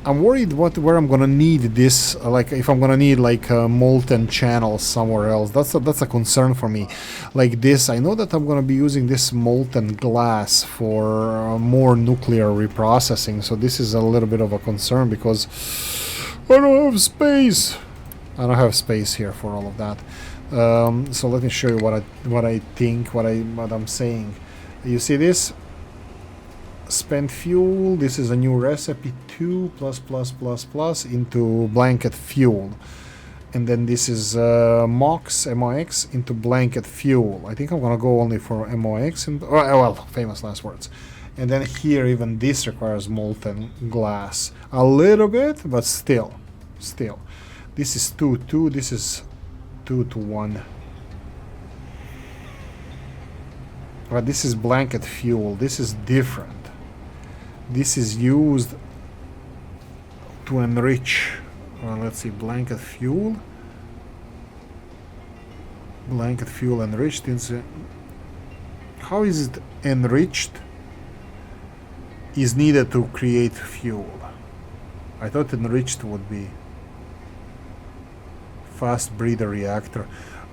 I'm worried where I'm gonna need this, like if I'm gonna need like molten channels somewhere else. That's a concern for me. Like this, I know that I'm gonna be using this molten glass for more nuclear reprocessing. So this is a little bit of a concern because I don't have space. I don't have space here for all of that. So let me show you what I think, what I'm saying. You see this? Spent fuel. This is a new recipe. 2 ++++ into blanket fuel. And then this is MOX into blanket fuel. I think I'm gonna go only for MOX. And, well, famous last words. And then here, even this requires molten glass. A little bit, but still. This is 2-2, this is 2-1. But this is blanket fuel, this is different. This is used to enrich. Let's see, blanket fuel. Blanket fuel enriched. How is it enriched? Is needed to create fuel. I thought enriched would be fast breeder reactor.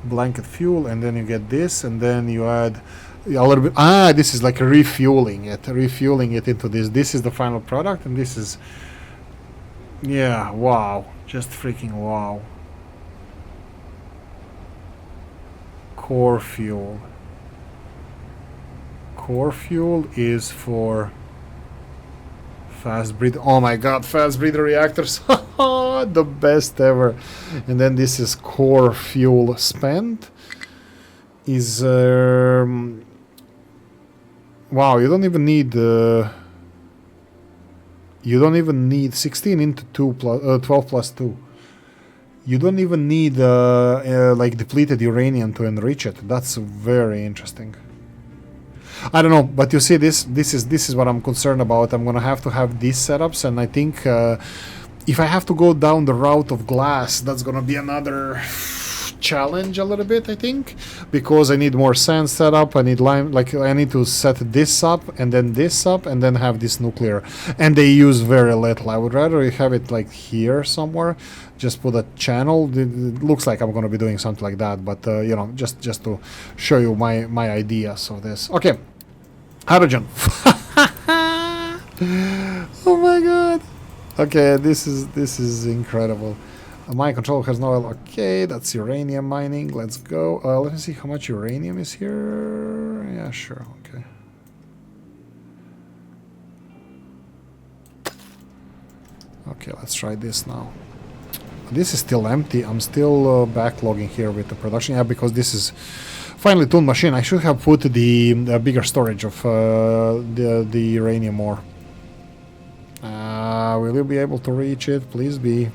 Blanket fuel, and then you get this, and then you add a little bit. This is like refueling it into this. This is the final product, and this is, yeah, wow, just freaking wow. Core fuel. Core fuel is for fast breeder. Oh my god, fast breeder reactors. The best ever. And then this is core fuel spent. Is wow, you don't even need 16 into 2 plus 12 plus 2. You don't even need like depleted uranium to enrich it. That's very interesting. I don't know, but you see, this is what I'm concerned about. I'm gonna have to have these setups, and I think if I have to go down the route of glass, that's gonna be another challenge a little bit, I think, because I need more sand setup. I need lime, like I need to set this up and then this up and then have this nuclear, and they use very little. I would rather have it like here somewhere, just put a channel. It looks like I'm going to be doing something like that, but you know, just to show you my ideas of this. Okay, hydrogen. Oh my god. Okay, this is incredible. My control has no oil. Okay, that's uranium mining. Let's go. Let me see how much uranium is here. Yeah, sure. Okay. Okay, let's try this now. This is still empty. I'm still backlogging here with the production. Yeah, because this is finely tuned machine. I should have put the bigger storage of the uranium ore. Will you be able to reach it? Please be,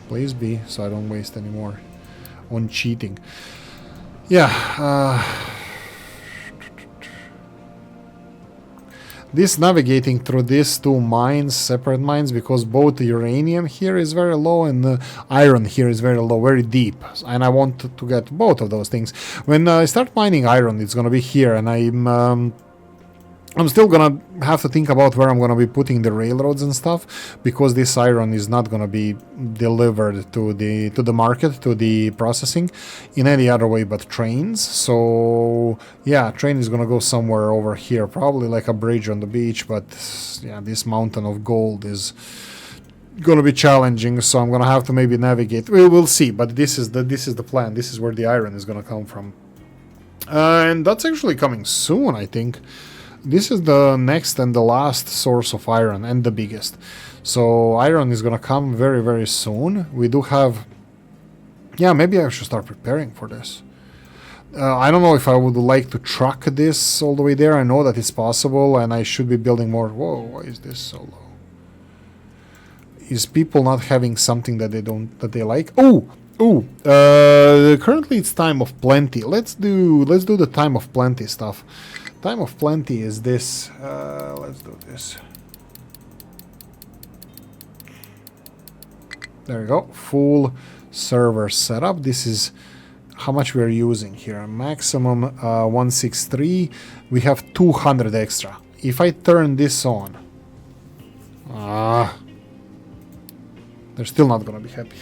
so I don't waste any more on cheating. Yeah. This navigating through these two mines, separate mines, because both the uranium here is very low and the iron here is very low, very deep, and I want to get both of those things. When I start mining iron, it's gonna be here, and I'm still gonna have to think about where I'm gonna be putting the railroads and stuff, because this iron is not gonna be delivered to the market, to the processing, in any other way but trains. So yeah, train is gonna go somewhere over here, probably like a bridge on the beach. But yeah, this mountain of gold is gonna be challenging, so I'm gonna have to maybe navigate. We'll see, but this is the plan. This is where the iron is gonna come from, and that's actually coming soon, I think. This is the next and the last source of iron, and the biggest. So iron is gonna come very, very soon. We do have... Yeah, maybe I should start preparing for this. I don't know if I would like to truck this all the way there. I know that it's possible, and I should be building more... Whoa, why is this so low? Is people not having something that they like? Currently it's time of plenty. Let's do the time of plenty stuff. Time of plenty is this. Let's do this. There we go. Full server setup. This is how much we're using here. Maximum 163. We have 200 extra. If I turn this on, they're still not gonna be happy.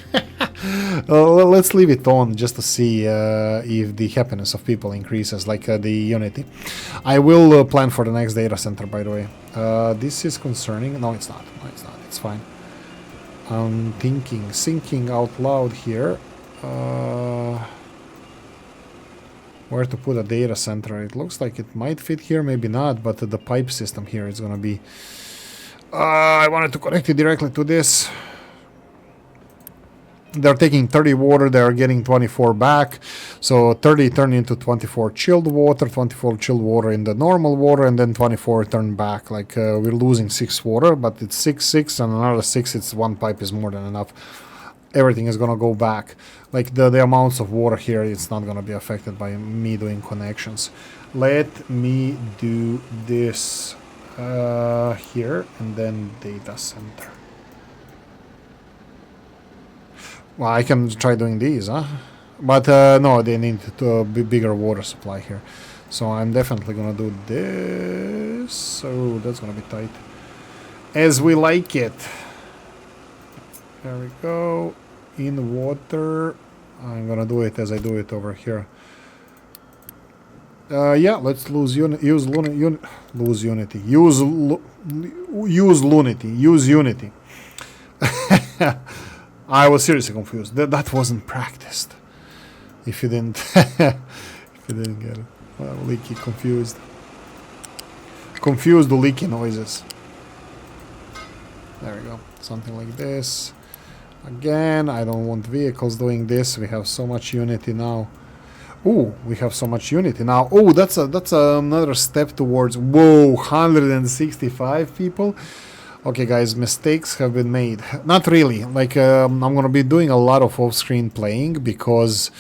Let's leave it on just to see if the happiness of people increases, like the Unity. I will plan for the next data center, by the way. This is concerning. No, it's not. No, it's not. It's fine. I'm thinking out loud here. Where to put a data center? It looks like it might fit here, maybe not, but the pipe system here is gonna be... I wanted to connect it directly to this. They're taking 30 water, they're getting 24 back. So 30 turn into 24 chilled water, 24 chilled water in the normal water, and then 24 turn back. Like we're losing 6 water, but it's 6, 6, and another 6, it's one pipe is more than enough. Everything is gonna go back. Like the amounts of water here, it's not gonna be affected by me doing connections. Let me do this here, and then data center. Well, I can try doing these, huh? But no, they need to be bigger water supply here. So I'm definitely gonna do this. So that's gonna be tight. As we like it. There we go. In water. I'm gonna do it as I do it over here. Yeah, let's use unity. Use unity. I was seriously confused. That wasn't practiced. If you didn't, if you didn't get it, well, Oolykee confused. Confused Oolykee noises. There we go. Something like this. Again, I don't want vehicles doing this. We have so much unity now. Ooh, we have so much unity now. Oh, that's another step towards. Whoa, 165 people. Okay, guys, mistakes have been made. Not really. Like, I'm gonna be doing a lot of off-screen playing because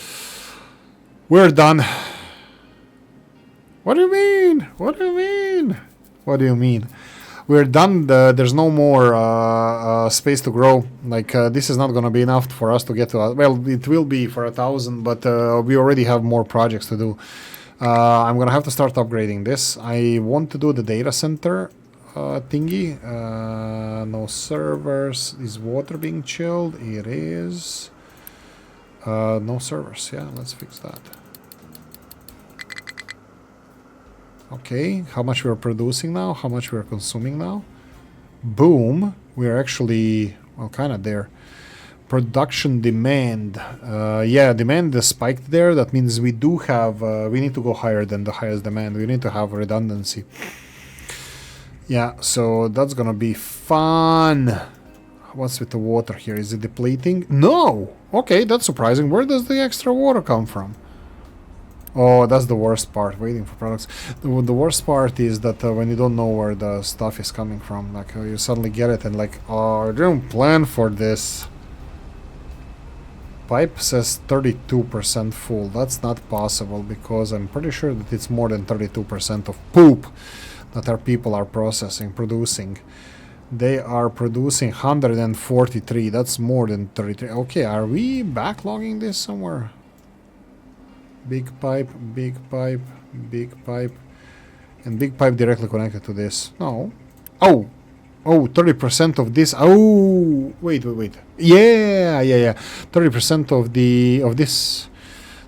we're done. What do you mean? What do you mean? What do you mean? We're done. There's no more space to grow. Like, this is not gonna be enough for us to get to. Well, it will be for 1,000, but we already have more projects to do. I'm gonna have to start upgrading this. I want to do the data center. Thingy. No servers. Is water being chilled? It is. No servers. Yeah, let's fix that. Okay, how much we're producing now? How much we're consuming now? Boom. We're actually, well, kind of there. Production demand. Yeah, demand is spiked there. That means we do have, we need to go higher than the highest demand. We need to have redundancy. Yeah, so that's gonna be fun. What's with the water here? Is it depleting? No! Okay, that's surprising. Where does the extra water come from? Oh, that's the worst part, waiting for products. The worst part is that when you don't know where the stuff is coming from, like you suddenly get it and like, oh, I didn't plan for this. Pipe says 32% full. That's not possible because I'm pretty sure that it's more than 32% of poop that our people are producing. They are producing 143. That's more than 33. Okay, are we backlogging this somewhere? Big pipe, big pipe, big pipe. And big pipe directly connected to this. No. Oh! Oh, 30% of this. Oh! Wait. Yeah. 30% of this.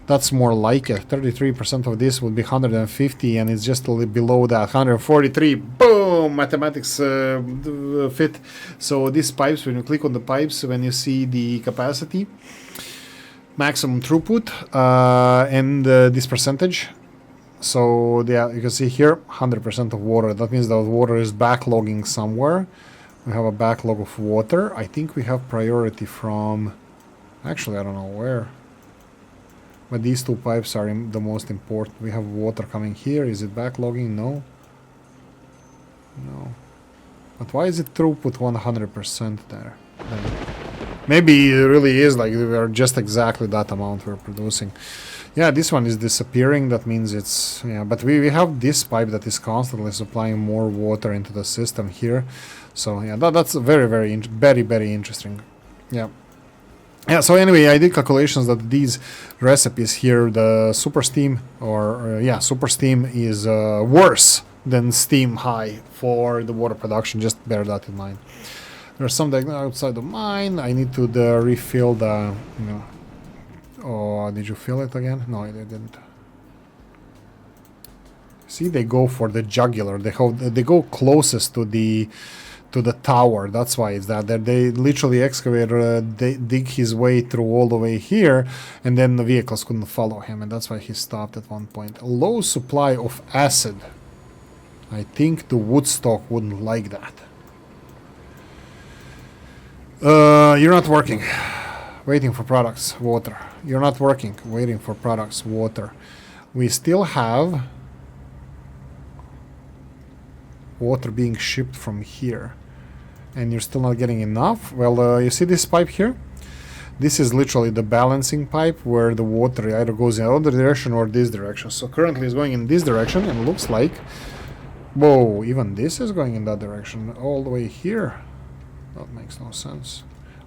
That's more like it. 33% of this would be 150, and it's just a little below that. 143. Boom! Mathematics fit. So these pipes, when you click on the pipes, when you see the capacity, maximum throughput, and this percentage. So yeah, you can see here 100% of water. That means that water is backlogging somewhere. We have a backlog of water. I think we have priority from... Actually, I don't know where. But these two pipes are the most important. We have water coming here. Is it backlogging? No. No. But why is it throughput 100% there? Maybe it really is like we are just exactly that amount we're producing. Yeah, this one is disappearing. That means it's... Yeah, but we have this pipe that is constantly supplying more water into the system here. So yeah, that's very interesting. Yeah. Yeah, so anyway, I did calculations that these recipes here, the super steam super steam is worse than steam high for the water production. Just bear that in mind. There's something outside of mine. I need to refill the, Oh, did you fill it again? No, I didn't. See, they go for the jugular. They go closest to the to the tower. That's why it's that. They literally excavator they dig his way through all the way here, and then the vehicles couldn't follow him, and that's why he stopped at one point. A low supply of acid. I think the Woodstock wouldn't like that. You're not working. Waiting for products. Water. You're not working. Waiting for products. Water. We still have water being shipped from here. And you're still not getting enough? Well, you see this pipe here? This is literally the balancing pipe where the water either goes in the other direction or this direction. So currently it's going in this direction, and it looks like... Whoa, even this is going in that direction. All the way here. That makes no sense.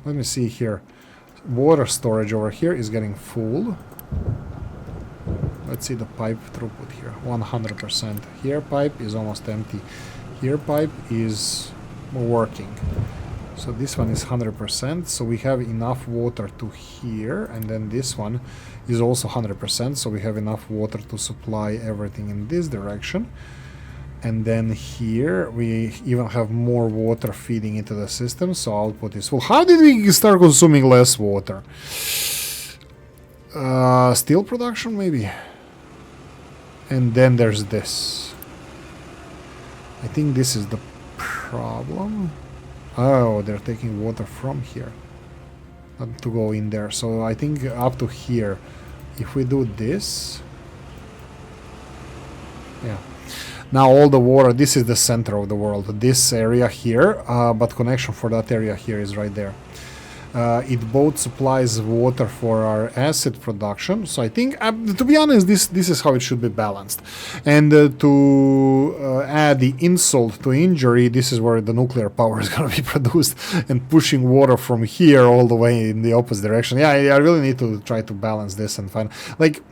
Let me see here. Water storage over here is getting full. Let's see the pipe throughput here. 100%. Here pipe is almost empty. Here pipe is working. So this one is 100%. So we have enough water to here. And then this one is also 100%. So we have enough water to supply everything in this direction. And then here we even have more water feeding into the system, so output is full. How did we start consuming less water? Steel production, maybe? And then there's this. I think this is the problem. Oh, they're taking water from here. Not to go in there. So I think up to here. If we do this... Yeah. Now all the water, this is the center of the world, this area here, but connection for that area here is right there. It both supplies water for our acid production, so I think, to be honest, this is how it should be balanced. And to add the insult to injury, this is where the nuclear power is going to be produced, and pushing water from here all the way in the opposite direction. Yeah, I really need to try to balance this and find, like,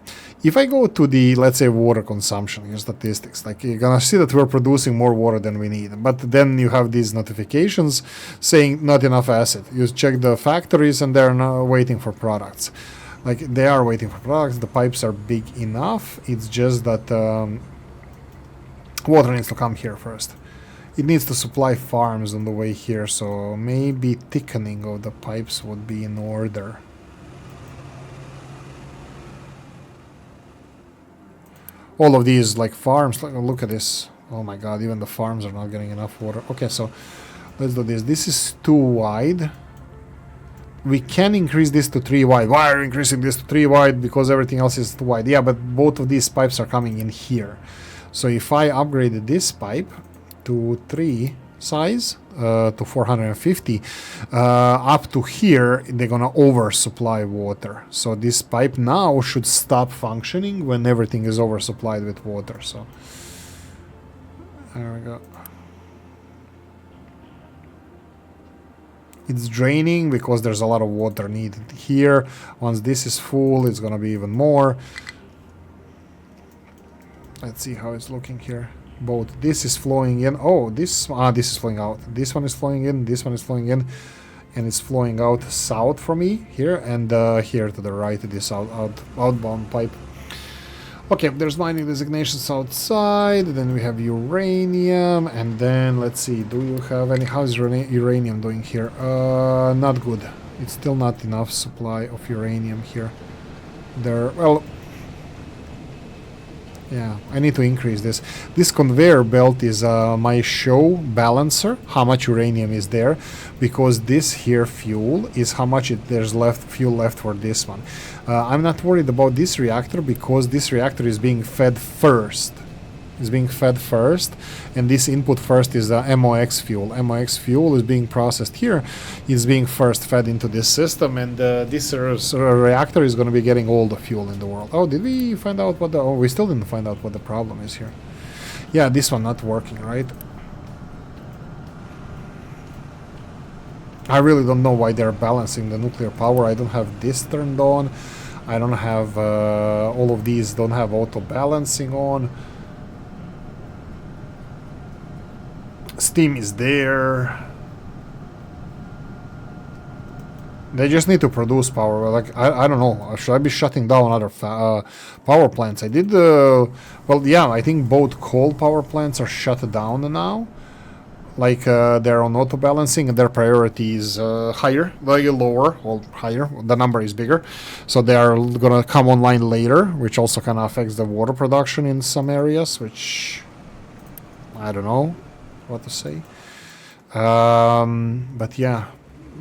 if I go to the, let's say, water consumption, your statistics, like you're gonna see that we're producing more water than we need. But then you have these notifications saying not enough acid. You check the factories and they're now waiting for products. Like they are waiting for products. The pipes are big enough. It's just that water needs to come here first. It needs to supply farms on the way here. So maybe thickening of the pipes would be in order. All of these, like farms, look at this. Oh my god, even the farms are not getting enough water. Okay, so let's do this. This is too wide. We can increase this to 3 wide. Why are we increasing this to 3 wide? Because everything else is too wide. Yeah, but both of these pipes are coming in here. So if I upgraded this pipe to 3 size, to 450, up to here, they're gonna oversupply water. So this pipe now should stop functioning when everything is oversupplied with water. So there we go. It's draining because there's a lot of water needed here. Once this is full, it's gonna be even more. Let's see how it's looking here. Both this is flowing in. Oh, this is flowing out. This one is flowing in. This one is flowing in, and it's flowing out south from me here and here to the right. This outbound pipe. Okay, there's mining designations outside. Then we have uranium, and then let's see. Do you have any? How's uranium doing here? Not good. It's still not enough supply of uranium here. Well. Yeah, I need to increase this. This conveyor belt is my show balancer, how much uranium is there, because this here fuel is how much there's fuel left for this one. I'm not worried about this reactor because this reactor is being fed first. And this input first is MOX fuel. MOX fuel is being processed here. It's being first fed into this system, and this reactor is going to be getting all the fuel in the world. Oh, did we find out what the... Oh, we still didn't find out what the problem is here. Yeah, this one not working, right? I really don't know why they're balancing the nuclear power. I don't have this turned on. I don't have... all of these don't have auto-balancing on. Steam is there. They just need to produce power. Like I don't know. Should I be shutting down other power plants? I did. Well, yeah. I think both coal power plants are shut down now. like they're on auto balancing and their priority is higher, way lower or higher. The number is bigger, so they are gonna come online later, which also kind of affects the water production in some areas, which I don't know what to say. But yeah,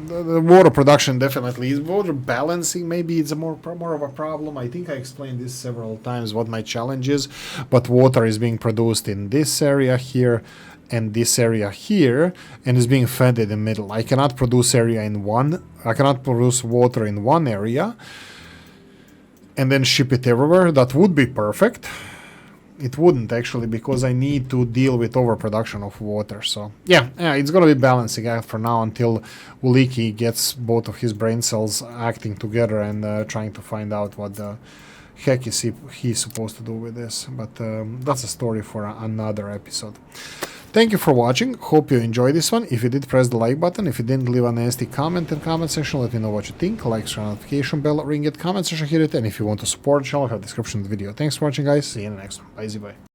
the water production definitely is. Water balancing, maybe it's a more of a problem. I think I explained this several times what my challenge is, but water is being produced in this area here and this area here, and is being fed in the middle. I cannot produce I cannot produce water in one area and then ship it everywhere. That would be perfect. It wouldn't actually, because I need to deal with overproduction of water. So yeah, it's gonna be balancing act for now until Oolykee gets both of his brain cells acting together and trying to find out what the heck is he's supposed to do with this. But that's a story for another episode. Thank you for watching. Hope you enjoyed this one. If you did, press the like button. If you didn't, leave a nasty comment in the comment section. Let me know what you think. Like, share, notification bell, ring it, comment section, hit it. And if you want to support the channel, have a description of the video. Thanks for watching, guys. See you in the next one. Bye.